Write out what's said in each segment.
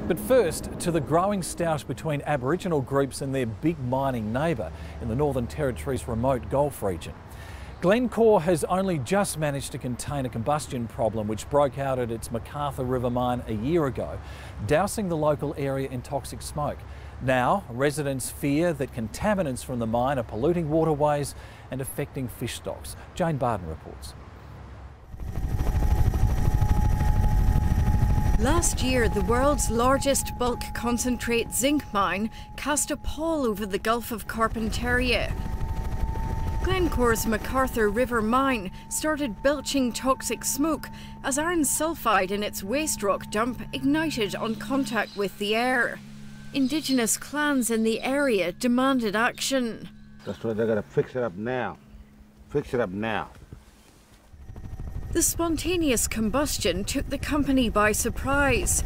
But first, to the growing stoush between Aboriginal groups and their big mining neighbour in the Northern Territory's remote Gulf region. Glencore has only just managed to contain a combustion problem which broke out at its McArthur River mine a year ago, dousing the local area in toxic smoke. Now, residents fear that contaminants from the mine are polluting waterways and affecting fish stocks. Jane Bardon reports. Last year, the world's largest bulk concentrate zinc mine cast a pall over the Gulf of Carpentaria. Glencore's McArthur River mine started belching toxic smoke as iron sulfide in its waste rock dump ignited on contact with the air. Indigenous clans in the area demanded action. That's why they gotta fix it up now. Fix it up now. The spontaneous combustion took the company by surprise.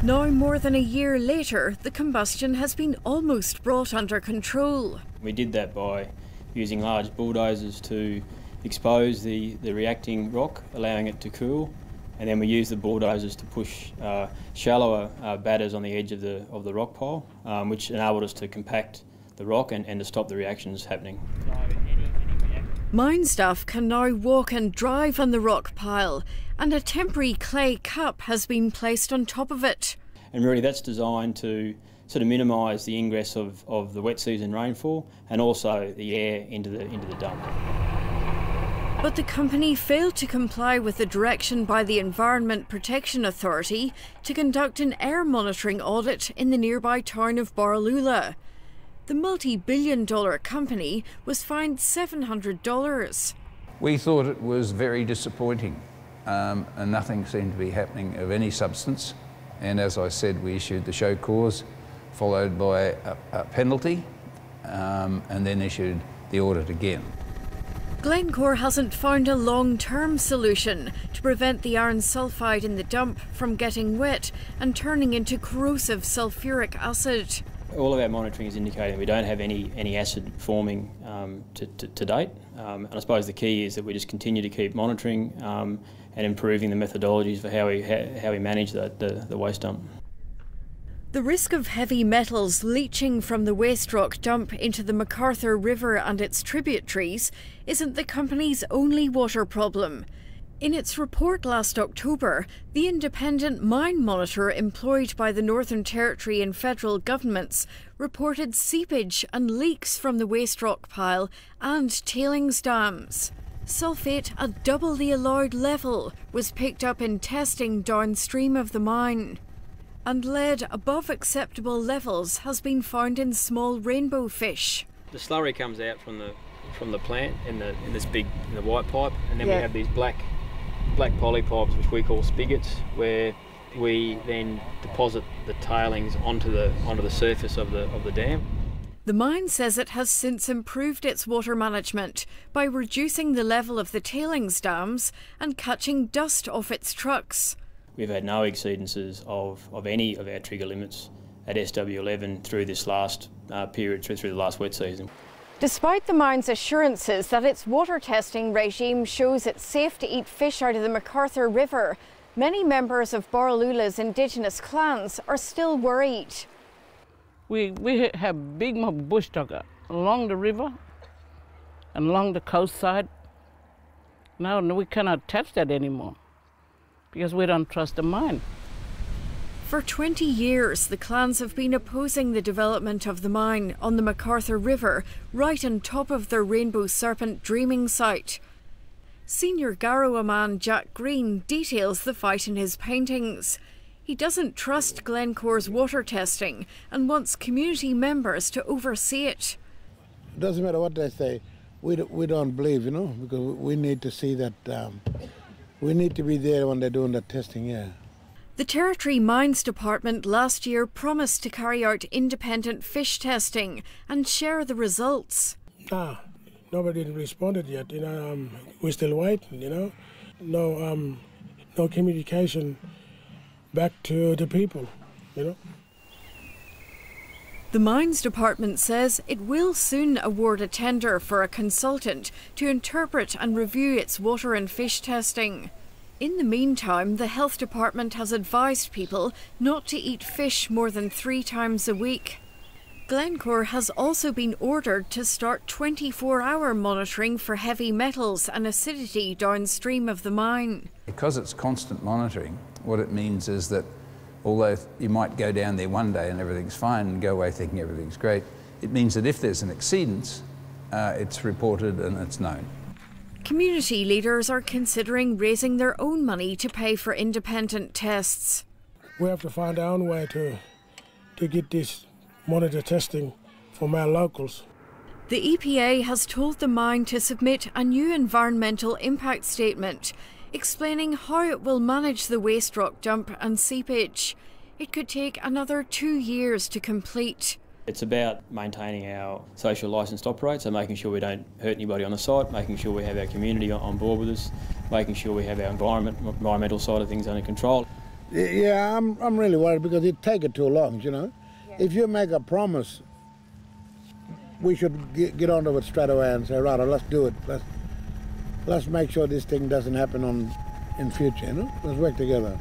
Now, more than a year later, the combustion has been almost brought under control. We did that by using large bulldozers to expose the reacting rock, allowing it to cool, and then we used the bulldozers to push shallower batters on the edge of the rock pile, which enabled us to compact the rock and to stop the reactions happening. Mine staff can now walk and drive on the rock pile, and a temporary clay cup has been placed on top of it. And really that's designed to sort of minimise the ingress of the wet season rainfall and also the air into the dump. But the company failed to comply with the direction by the Environment Protection Authority to conduct an air monitoring audit in the nearby town of Borroloola. The multi-billion-dollar company was fined $700. We thought it was very disappointing and nothing seemed to be happening of any substance. And as I said, we issued the show cause, followed by a penalty, and then issued the audit again. Glencore hasn't found a long-term solution to prevent the iron sulfide in the dump from getting wet and turning into corrosive sulfuric acid. All of our monitoring is indicating we don't have any acid forming to date, and I suppose the key is that we just continue to keep monitoring and improving the methodologies for how we manage the waste dump. The risk of heavy metals leaching from the waste rock dump into the McArthur River and its tributaries isn't the company's only water problem. In its report last October, the independent mine monitor employed by the Northern Territory and federal governments reported seepage and leaks from the waste rock pile and tailings dams. Sulphate at double the allowed level was picked up in testing downstream of the mine. And lead above acceptable levels has been found in small rainbow fish. The slurry comes out from the plant in the white pipe, and then we have these black polypipes, which we call spigots, where we then deposit the tailings onto the surface of the dam. The mine says it has since improved its water management by reducing the level of the tailings dams and catching dust off its trucks. We've had no exceedances of any of our trigger limits at SW11 through this last period, through the last wet season. Despite the mine's assurances that its water testing regime shows it's safe to eat fish out of the McArthur River, many members of Borroloola's indigenous clans are still worried. We have big bush tucker along the river and along the coast side. Now we cannot touch that anymore because we don't trust the mine. For 20 years, the clans have been opposing the development of the mine on the McArthur River, right on top of their Rainbow Serpent dreaming site. Senior Garrowa man Jack Green details the fight in his paintings. He doesn't trust Glencore's water testing and wants community members to oversee it. It doesn't matter what they say. We don't believe, because we need to see that. We need to be there when they're doing that testing, yeah. The Territory Mines Department last year promised to carry out independent fish testing and share the results. Nobody responded yet, we're still waiting, no communication back to the people, The Mines Department says it will soon award a tender for a consultant to interpret and review its water and fish testing. In the meantime, the health department has advised people not to eat fish more than 3 times a week. Glencore has also been ordered to start 24-hour monitoring for heavy metals and acidity downstream of the mine. Because it's constant monitoring, what it means is that although you might go down there one day and everything's fine and go away thinking everything's great, it means that if there's an exceedance, it's reported and it's known. Community leaders are considering raising their own money to pay for independent tests. We have to find our own way to get this monitor testing from our locals. The EPA has told the mine to submit a new environmental impact statement explaining how it will manage the waste rock dump and seepage. It could take another 2 years to complete. It's about maintaining our social licence to operate, so making sure we don't hurt anybody on the site, making sure we have our community on board with us, making sure we have our environmental side of things under control. Yeah, I'm really worried because it takes too long, you know. If you make a promise, we should get onto it straight away and say, right, let's do it. Let's make sure this thing doesn't happen in future, you know. Let's work together.